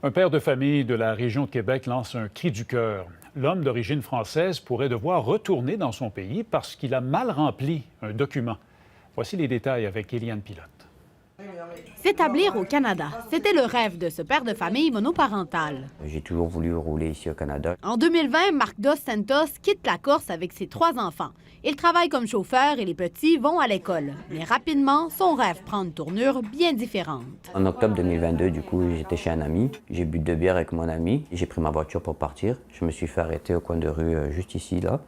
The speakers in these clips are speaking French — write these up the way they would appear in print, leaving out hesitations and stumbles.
Un père de famille de la région de Québec lance un cri du cœur. L'homme d'origine française pourrait devoir retourner dans son pays parce qu'il a mal rempli un document. Voici les détails avec Eliane Pilote. S'établir au Canada, c'était le rêve de ce père de famille monoparental. J'ai toujours voulu rouler ici au Canada. En 2020, Marc Dos Santos quitte la Corse avec ses 3 enfants. Il travaille comme chauffeur et les petits vont à l'école. Mais rapidement, son rêve prend une tournure bien différente. En octobre 2022, du coup, j'étais chez un ami. J'ai bu 2 bières avec mon ami. J'ai pris ma voiture pour partir. Je me suis fait arrêter au coin de rue, juste ici, là,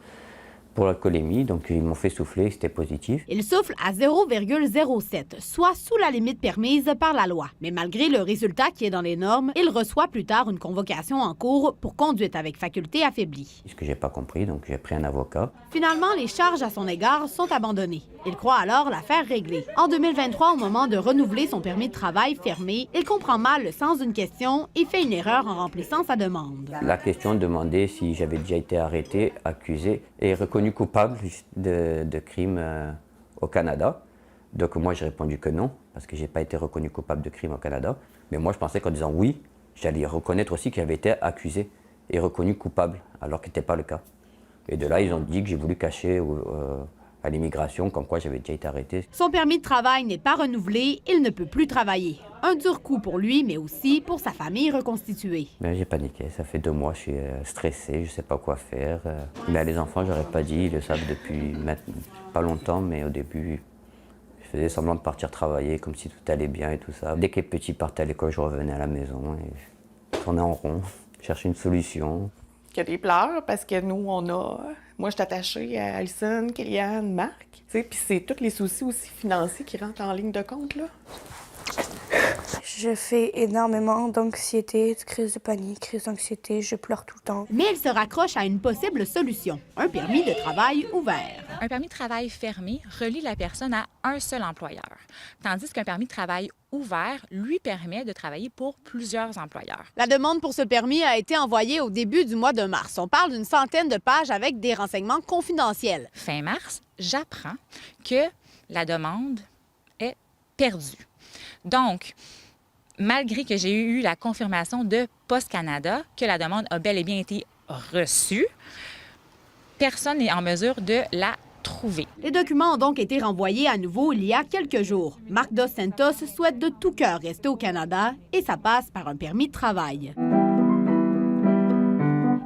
pour l'alcoolémie. Donc, ils m'ont fait souffler, c'était positif. Il souffle à 0,07, soit sous la limite permise par la loi. Mais malgré le résultat qui est dans les normes, il reçoit plus tard une convocation en cours pour conduite avec faculté affaiblie. Ce que j'ai pas compris, donc j'ai pris un avocat. Finalement, les charges à son égard sont abandonnées. Il croit alors l'affaire réglée. En 2023, au moment de renouveler son permis de travail fermé, il comprend mal le sens d'une question et fait une erreur en remplissant sa demande. La question demandait si j'avais déjà été arrêté, accusé et reconnu coupable de crime au Canada. Donc moi, j'ai répondu que non, parce que je n'ai pas été reconnu coupable de crime au Canada. Mais moi, je pensais qu'en disant oui, j'allais reconnaître aussi qu'il avait été accusé et reconnu coupable, alors que ce n'était pas le cas. Et de là, ils ont dit que j'ai voulu cacher à l'immigration, comme quoi j'avais déjà été arrêté. Son permis de travail n'est pas renouvelé, il ne peut plus travailler. Un dur coup pour lui, mais aussi pour sa famille reconstituée. J'ai paniqué, ça fait 2 mois, je suis stressé, je ne sais pas quoi faire. Mais les enfants, je n'aurais pas dit, ils le savent depuis maintenant, pas longtemps, mais au début, je faisais semblant de partir travailler comme si tout allait bien et tout ça. Dès que les petits partaient à l'école, je revenais à la maison et je tournais en rond, cherchais une solution. Qu'il y a des pleurs parce que nous, moi, je suis attachée à Alison, Kylian, Marc. Puis c'est tous les soucis aussi financiers qui rentrent en ligne de compte, là. Je fais énormément d'anxiété, de crise de panique, crise d'anxiété, je pleure tout le temps. Mais il se raccroche à une possible solution, un permis de travail ouvert. Un permis de travail fermé relie la personne à un seul employeur, tandis qu'un permis de travail ouvert lui permet de travailler pour plusieurs employeurs. La demande pour ce permis a été envoyée au début du mois de mars. On parle d'une centaine de pages avec des renseignements confidentiels. Fin mars, j'apprends que la demande est perdue. Donc, malgré que j'ai eu la confirmation de Post Canada que la demande a bel et bien été reçue, personne n'est en mesure de la trouver. Les documents ont donc été renvoyés à nouveau il y a quelques jours. Marc Dos Santos souhaite de tout cœur rester au Canada et ça passe par un permis de travail.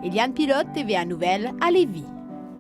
Eliane Pilote, TVA Nouvelles, à Lévis.